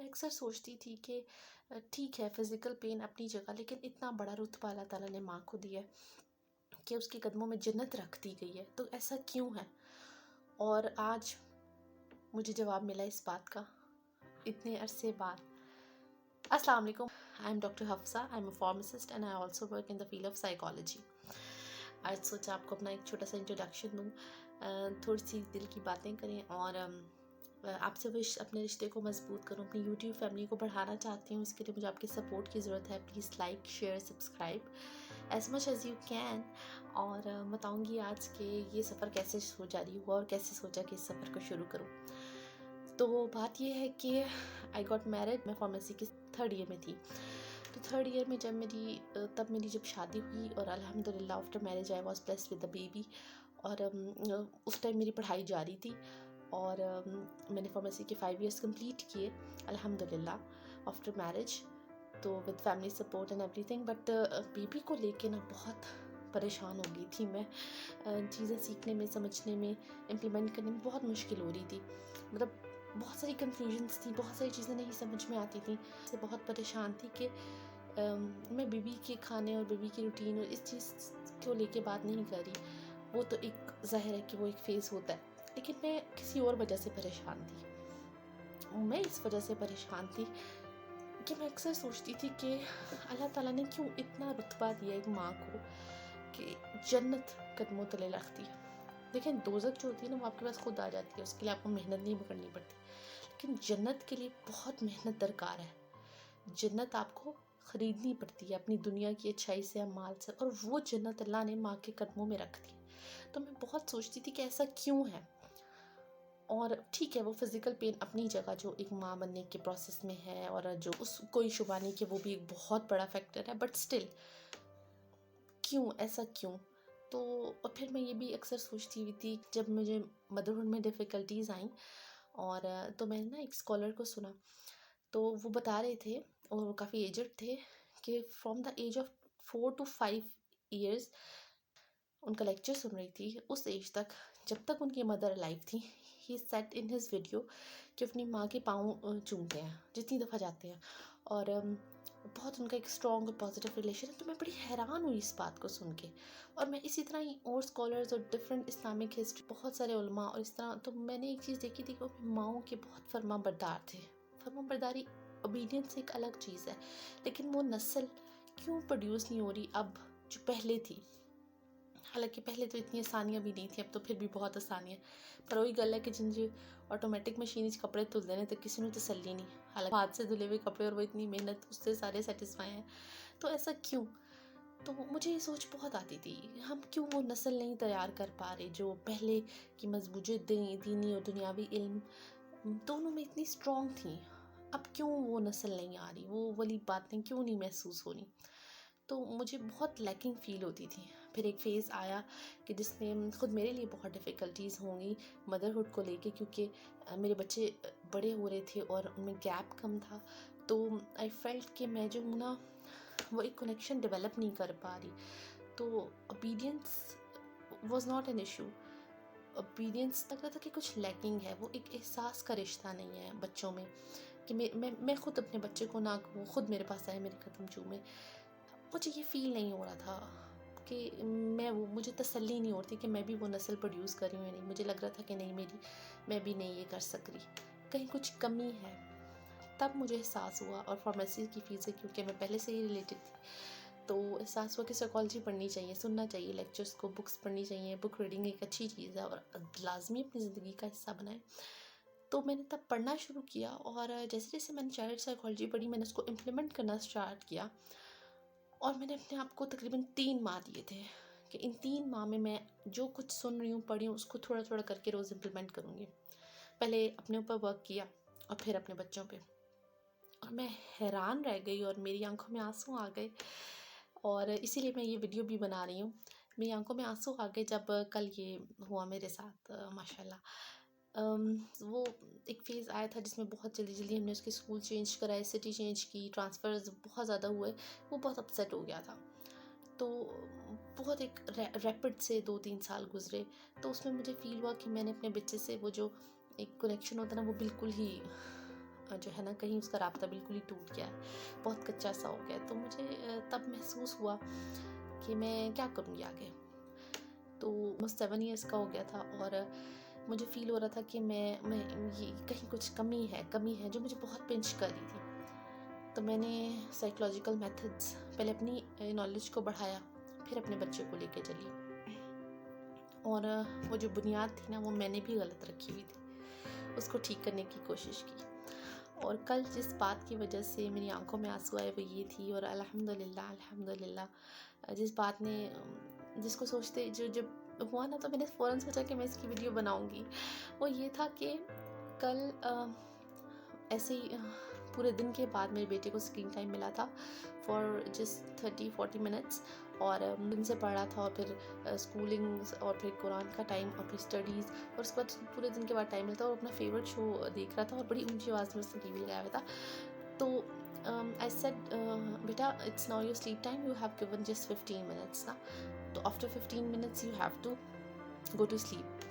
اکثر سوچتی تھی کہ ٹھیک ہے فزیکل پین اپنی جگہ، لیکن اتنا بڑا رتبہ اللہ تعالیٰ نے ماں کو دیا ہے کہ اس کے قدموں میں جنت رکھ دی گئی ہے، تو ایسا کیوں ہے؟ اور آج مجھے جواب ملا اس بات کا اتنے عرصے بعد۔ السلام علیکم، I am doctor Hafsa, I am a pharmacist and I also work in the field of psychology. آج سوچا آپ کو اپنا ایک چھوٹا سا انٹروڈکشن دوں، تھوڑی سی دل کی باتیں کریں، اور آپ سے اپنے رشتے کو مضبوط کروں، اپنی یوٹیوب فیملی کو بڑھانا چاہتی ہوں۔ اس کے لیے مجھے آپ کی سپورٹ کی ضرورت ہے۔ Please like, share, subscribe as much as you can, اور بتاؤں گی آج کہ یہ سفر کیسے جاری ہوا اور کیسے سوچا کہ اس سفر کو شروع کروں۔ تو بات یہ ہے کہ آئی گاٹ میرڈ، میں فارمیسی کے 3rd ایئر میں تھی۔ تو 3rd ایئر میں جب میری شادی ہوئی، اور الحمدللہ after marriage I was blessed with a baby, اور اس ٹائم میری پڑھائی جاری تھی، اور میں نے فارمیسی کے 5 ایئرس کمپلیٹ کیے الحمدللہ آفٹر میرج، تو with family support and every thing. But baby کو لے کے بہت پریشان ہو گئی تھی میں، چیزیں سیکھنے میں، سمجھنے میں، امپلیمنٹ کرنے میں بہت مشکل ہو رہی تھی، مطلب بہت ساری کنفیوژنس تھی، بہت ساری چیزیں نہیں سمجھ میں آتی تھیں، سے بہت پریشان تھی کہ میں بیبی کے کھانے اور بیبی کی روٹین اور اس چیز کو لے کے بات نہیں کر رہی۔ وہ تو ایک ظاہر ہے کہ وہ ایک فیز ہوتا ہے، لیکن میں کسی اور وجہ سے پریشان تھی۔ میں اس وجہ سے پریشان تھی کہ میں اکثر سوچتی تھی کہ اللہ تعالیٰ نے کیوں اتنا رتبہ دیا ایک ماں کو کہ جنت قدموں تلے رکھتی ہے۔ دیکھیں دوزخ جو ہوتی ہے نا، وہ آپ کے پاس خود آ جاتی ہے، اس کے لیے آپ کو محنت نہیں کرنی پڑتی، لیکن جنت کے لیے بہت محنت درکار ہے۔ جنت آپ کو خریدنی پڑتی ہے اپنی دنیا کی اچھائی سے، اعمال سے، اور وہ جنت اللہ نے ماں کے قدموں میں رکھ دی۔ تو میں بہت سوچتی تھی کہ ایسا کیوں ہے، اور ٹھیک ہے وہ فزیکل پین اپنی جگہ جو ایک ماں بننے کے پروسیس میں ہے، اور جو اس کوئی شبہ نہیں کہ وہ بھی ایک بہت بڑا فیکٹر ہے، بٹ اسٹل کیوں، ایسا کیوں؟ تو اور پھر میں یہ بھی اکثر سوچتی ہوئی تھی جب مجھے مدرہڈ میں ڈیفیکلٹیز آئیں، اور تو میں نے ایک اسکالر کو سنا، تو وہ بتا رہے تھے، اور وہ کافی ایجڈ تھے، کہ from the age of 4 to 5 years ان کا لیکچر سن رہی تھی، اس ایج تک جب تک ان کی مدر لائف تھی، ہی سیٹ ان ہز ویڈیو کہ اپنی ماں کے پاؤں چومتے ہیں جتنی دفعہ جاتے ہیں، اور بہت ان کا ایک اسٹرانگ اور پازیٹیو ریلیشن ہے۔ تو میں بڑی حیران ہوئی اس بات کو سن کے، اور میں اسی طرح ہی اور اسکالرز اور ڈفرینٹ اسلامک ہسٹری، بہت سارے علماء اور اس طرح، تو میں نے ایک چیز دیکھی تھی کہ وہ اپنی ماؤں کے بہت فرما بردار تھے۔ فرما برداری، اوبیڈینس ایک الگ چیز ہے، لیکن وہ نسل کیوں پروڈیوس نہیں ہو رہی اب جو پہلے تھی؟ حالانکہ پہلے تو اتنی آسانیاں بھی نہیں تھیں، اب تو پھر بھی بہت آسانیاں، پر وہی گل ہے کہ جن آٹومیٹک مشین کپڑے دھلتے ہیں تو کسی نے تسلی نہیں، حالانکہ ہاتھ سے دھلے ہوئے کپڑے اور وہ اتنی محنت، اس سے سارے سیٹسفائی ہیں۔ تو ایسا کیوں؟ تو مجھے یہ سوچ بہت آتی تھی، ہم کیوں وہ نسل نہیں تیار کر پا رہے جو پہلے کی مضبوط دینی اور دنیاوی علم دونوں میں اتنی اسٹرانگ تھیں، اب کیوں وہ نسل نہیں آ رہی، وہ والی باتیں کیوں نہیں محسوس ہو رہی؟ تو مجھے بہت لیکنگ فیل ہوتی تھی۔ پھر ایک فیز آیا کہ جس میں خود میرے لیے بہت ڈیفیکلٹیز ہوں گی مدرہڈ کو لے کے، کیونکہ میرے بچے بڑے ہو رہے تھے اور ان میں گیپ کم تھا، تو آئی فیلٹ کہ میں جو ہوں نا، وہ ایک کنیکشن ڈیولپ نہیں کر پا رہی۔ تو obedience was not an issue, obedience لگ رہا تھا کہ کچھ لیکنگ ہے، وہ ایک احساس کا رشتہ نہیں ہے بچوں میں، کہ میں خود اپنے بچے کو نہ، وہ خود میرے پاس آئے، میرے قدم چومے، مجھے یہ فیل نہیں ہو رہا تھا کہ مجھے تسلی نہیں ہوتی کہ میں بھی وہ نسل پروڈیوس کر رہی ہوں یا نہیں۔ مجھے لگ رہا تھا کہ نہیں، میں بھی نہیں یہ کر سک رہی، کہیں کچھ کمی ہے۔ تب مجھے احساس ہوا، اور فارمیسی کی فیس ہے کیونکہ میں پہلے سے ہی ریلیٹڈ تھی، تو احساس ہوا کہ سائیکالوجی پڑھنی چاہیے، سننا چاہیے لیکچرز کو، بکس پڑھنی چاہیے، بک ریڈنگ ایک اچھی چیز ہے اور لازمی اپنی زندگی کا حصہ بنائیں۔ تو میں نے تب پڑھنا شروع کیا، اور جیسے جیسے میں نے چائلڈ سائیکالوجی پڑھی، میں نے اس کو امپلیمنٹ کرنا اسٹارٹ کیا، اور میں نے اپنے آپ کو تقریباً 3 ماہ دیے تھے کہ ان 3 ماہ میں میں جو کچھ سن رہی ہوں، پڑھی ہوں، اس کو تھوڑا تھوڑا کر کے روز امپلیمنٹ کروں گی۔ پہلے اپنے اوپر ورک کیا، اور پھر اپنے بچوں پہ، اور میں حیران رہ گئی، اور میری آنکھوں میں آنسو آ گئے، اور اسی لیے میں یہ ویڈیو بھی بنا رہی ہوں۔ میری آنکھوں میں آنسو آ گئے جب کل یہ ہوا میرے ساتھ، ماشاءاللہ۔ وہ ایک فیز آیا تھا جس میں بہت جلدی ہم نے اس کے اسکول چینج کرائے، سٹی چینج کی، ٹرانسفرز بہت زیادہ ہوئے، وہ بہت اپسیٹ ہو گیا تھا۔ تو بہت ایک ریپڈ سے 2-3 سال گزرے، تو اس میں مجھے فیل ہوا کہ میں نے اپنے بچے سے وہ جو ایک کنیکشن ہوتا ہے نا، وہ بالکل ہی جو ہے نا کہیں اس کا رابطہ بالکل ہی ٹوٹ گیا ہے، بہت کچا سا ہو گیا. تو مجھے تب محسوس ہوا کہ میں کیا کروں گی آگے. تو وہ 7 ایئرس کا ہو گیا تھا اور مجھے فیل ہو رہا تھا کہ میں یہ کہیں کچھ کمی ہے جو مجھے بہت پنچ کر رہی تھی. تو میں نے سائیکولوجیکل میتھڈس پہلے اپنی نالج کو بڑھایا، پھر اپنے بچے کو لے کے چلی. اور وہ جو بنیاد تھی نا وہ میں نے بھی غلط رکھی ہوئی تھی، اس کو ٹھیک کرنے کی کوشش کی. اور کل جس بات کی وجہ سے میری آنکھوں میں آنسو آئے وہ یہ تھی، اور الحمدللہ جس بات نے جس کو سوچتے جو جب ہوا نا تو میں نے فوراً سوچا کہ میں اس کی ویڈیو بناؤں گی. وہ یہ تھا کہ کل ایسے ہی پورے دن کے بعد میرے بیٹے کو اسکرین ٹائم ملا تھا فار جسٹ 30-40 منٹس، اور دن سے پڑھا تھا، اور پھر اسکولنگ، اور پھر قرآن کا ٹائم، اور پھر اسٹڈیز، اور اس کے بعد پورے دن کے بعد ٹائم ملتا، اور اپنا فیوریٹ شو دیکھ رہا تھا، اور بڑی اونچی آواز میں اس نے ٹی وی لگایا ہوا تھا. تو I said beta it's now your sleep time, you have given just 15 minutes نا، تو after 15 minutes you have to go to sleep.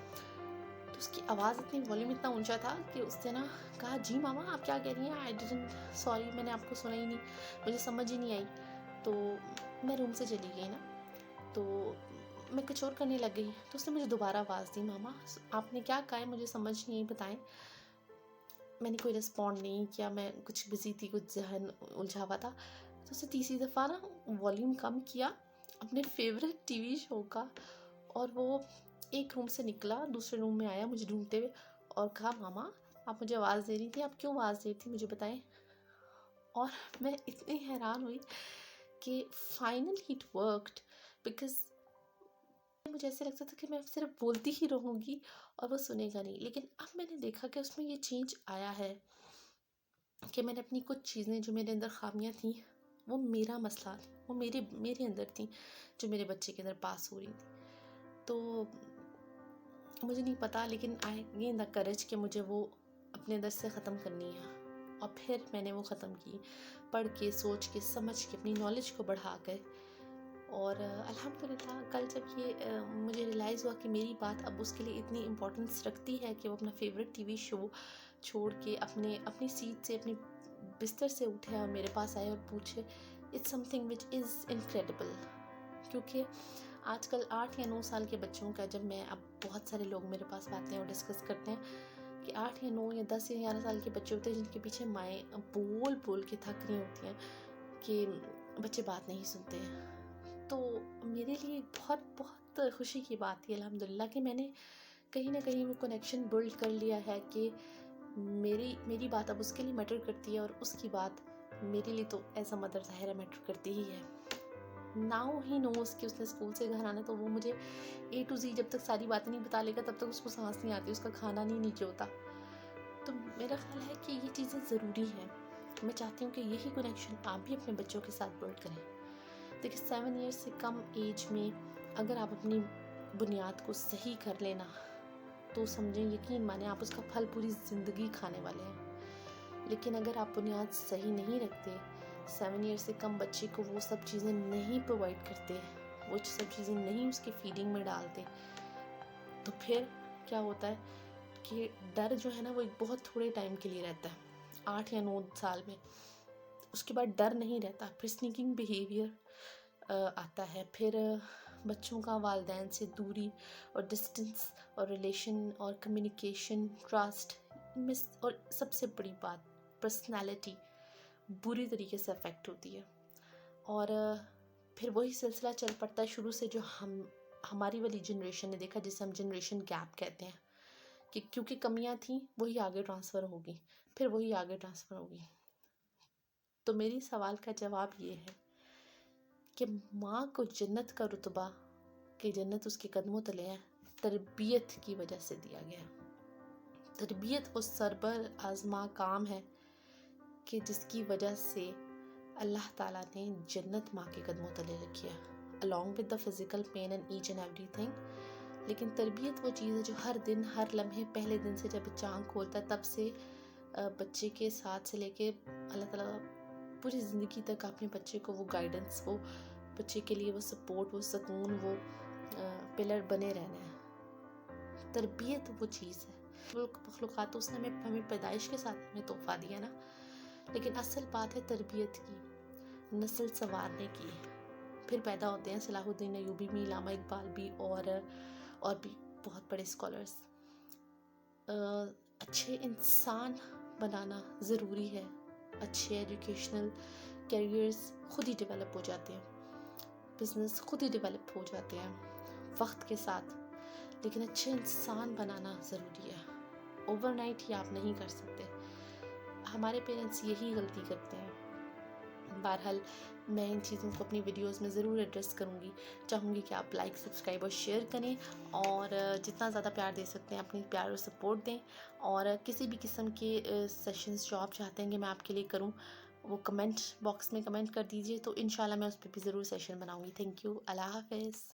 تو اس کی آواز اتنی والیوم اتنا اونچا تھا کہ اس نے نا کہا جی ماما آپ کیا کہہ رہی ہیں، سوری میں نے آپ کو سنا ہی نہیں، مجھے سمجھ ہی نہیں آئی. تو میں روم سے چلی گئی نا، تو میں کچھ اور کرنے لگ گئی. تو اس نے مجھے دوبارہ آواز دی، ماما آپ نے کیا کہا ہے مجھے سمجھ نہیں آئی، بتائیں. میں نے کوئی رسپونڈ نہیں کیا، میں کچھ بزی تھی، کچھ ذہن الجھا ہوا تھا. تو اس نے تیسری دفعہ نا والیوم کم کیا اپنے فیوریٹ ٹی وی شو کا، اور وہ ایک روم سے نکلا دوسرے روم میں آیا مجھے ڈھونڈتے ہوئے اور کہا ماما آپ مجھے آواز دے رہی تھی، آپ کیوں آواز دے رہی تھی مجھے بتائیں. اور میں اتنی حیران ہوئی کہ فائنلی اٹ ورکڈ، بیکاز مجھے ایسے لگتا تھا کہ میں صرف بولتی ہی رہوں گی اور وہ سنے گا نہیں. لیکن اب میں نے دیکھا کہ اس میں یہ چینج آیا ہے کہ میں نے اپنی کچھ چیزیں جو میرے اندر خامیاں تھیں، وہ میرا مسئلہ، وہ میرے اندر تھیں جو میرے بچے کے اندر پاس ہو رہی تھیں. تو مجھے نہیں پتا، لیکن آئی گین دا کریج کہ مجھے وہ اپنے اندر سے ختم کرنی ہے. اور پھر میں نے وہ ختم کی، پڑھ کے، سوچ کے، سمجھ کے، اپنی نالج کو بڑھا کر. اور الحمدللہ کل جب یہ مجھے ریلائز ہوا کہ میری بات اب اس کے لیے اتنی امپورٹنس رکھتی ہے کہ وہ اپنا فیوریٹ ٹی وی شو چھوڑ کے اپنی سیٹ سے، اپنی بستر سے اٹھے اور میرے پاس آئے اور پوچھے، it's something which is incredible. کیونکہ آج کل 8 یا 9 سال کے بچوں کا، جب میں اب بہت سارے لوگ میرے پاس آتے ہیں اور ڈسکس کرتے ہیں کہ 8 یا 9 یا 10 یا 11 سال کے بچے ہوتے ہیں جن کے پیچھے مائیں بول کے تھک رہی ہوتی ہیں کہ بچے بات نہیں سنتے ہیں. تو میرے لیے بہت بہت خوشی کی بات تھی الحمدللہ کہ میں نے کہیں نہ کہیں وہ کنیکشن بلڈ کر لیا ہے کہ میری بات اب اس کے لیے میٹر کرتی ہے، اور اس کی بات میرے لیے تو ایز اے مدر ظاہر ہے میٹر کرتی ہی ہے. ناؤ ہی نوز کہ اس نے اسکول سے گھر آنا، تو وہ مجھے A to Z جب تک ساری باتیں نہیں بتا لے گا تب تک اس کو سانس نہیں آتی، اس کا کھانا نہیں نیچے ہوتا. تو میرا خیال ہے کہ یہ چیزیں ضروری ہیں. میں چاہتی ہوں کہ یہی کنیکشن آپ بھی اپنے بچوں کے ساتھ بلڈ کریں. دیکھیں 7 ایئرس سے کم ایج میں اگر آپ اپنی بنیاد کو صحیح کر لینا تو سمجھیں، یقین مانیں، آپ اس کا پھل پوری زندگی کھانے والے ہیں. لیکن اگر آپ بنیاد صحیح نہیں رکھتے، 7 ایئرس سے کم بچے کو وہ سب چیزیں نہیں پرووائڈ کرتے، وہ سب چیزیں نہیں اس کی فیڈنگ میں ڈالتے، تو پھر کیا ہوتا ہے کہ ڈر جو ہے نا وہ ایک بہت تھوڑے ٹائم کے لیے رہتا ہے، 8 یا 9 سال میں. اس کے بعد ڈر نہیں رہتا، پھر سنیکنگ بیہیویئر آتا ہے، پھر بچوں کا والدین سے دوری اور ڈسٹنس اور ریلیشن اور کمیونیکیشن، ٹرسٹ، اور سب سے بڑی بات پرسنالٹی بری طریقے سے افیکٹ ہوتی ہے. اور پھر وہی سلسلہ چل پڑتا ہے شروع سے جو ہماری والی جنریشن نے دیکھا، جسے ہم جنریشن گیپ کہتے ہیں، کہ کیونکہ کمیاں تھیں وہی آگے ٹرانسفر ہوگی، پھر وہی آگے ٹرانسفر ہوگی. تو میری سوال کا جواب یہ ہے کہ ماں کو جنت کا رتبہ، کہ جنت اس کے قدموں تلے ہے، تربیت کی وجہ سے دیا گیا. تربیت وہ سربر آزما کام ہے کہ جس کی وجہ سے اللہ تعالیٰ نے جنت ماں کے قدموں تلے رکھی ہے، along with the physical pain and each and everything. لیکن تربیت وہ چیز ہے جو ہر دن، ہر لمحے، پہلے دن سے جب بچہ آنکھ کھولتا ہے تب سے بچے کے ساتھ سے لے کے اللہ تعالیٰ پوری زندگی تک اپنے بچے کو وہ گائیڈنس، وہ بچے کے لیے وہ سپورٹ، وہ سکون، وہ پلر بنے رہنا ہے. تربیت وہ چیز ہے مخلوقات تو اس نے ہمیں پیدائش کے ساتھ ہمیں تحفہ دیا نا، لیکن اصل بات ہے تربیت کی، نسل سنوارنے کی. پھر پیدا ہوتے ہیں صلاح الدین ایوبی بھی، علامہ اقبال بھی، اور بھی بہت بڑے اسکالرس. اچھے انسان بنانا ضروری ہے. اچھے ایجوکیشنل کیریئرز خود ہی ڈیولپ ہو جاتے ہیں، بزنس خود ہی ڈیولپ ہو جاتے ہیں وقت کے ساتھ، لیکن اچھے انسان بنانا ضروری ہے. اوور نائٹ یہ آپ نہیں کر سکتے. ہمارے پیرنٹس یہی غلطی کرتے ہیں. بہرحال میں ان چیزوں کو اپنی ویڈیوز میں ضرور ایڈریس کروں گی. چاہوں گی کہ آپ لائک، سبسکرائب اور شیئر کریں، اور جتنا زیادہ پیار دے سکتے ہیں اپنی پیار اور سپورٹ دیں. اور کسی بھی قسم کے سیشنز جو آپ چاہتے ہیں کہ میں آپ کے لیے کروں، وہ کمنٹ باکس میں کمنٹ کر دیجئے، تو انشاءاللہ میں اس پہ بھی ضرور سیشن بناؤں گی. Thank you. اللہ حافظ.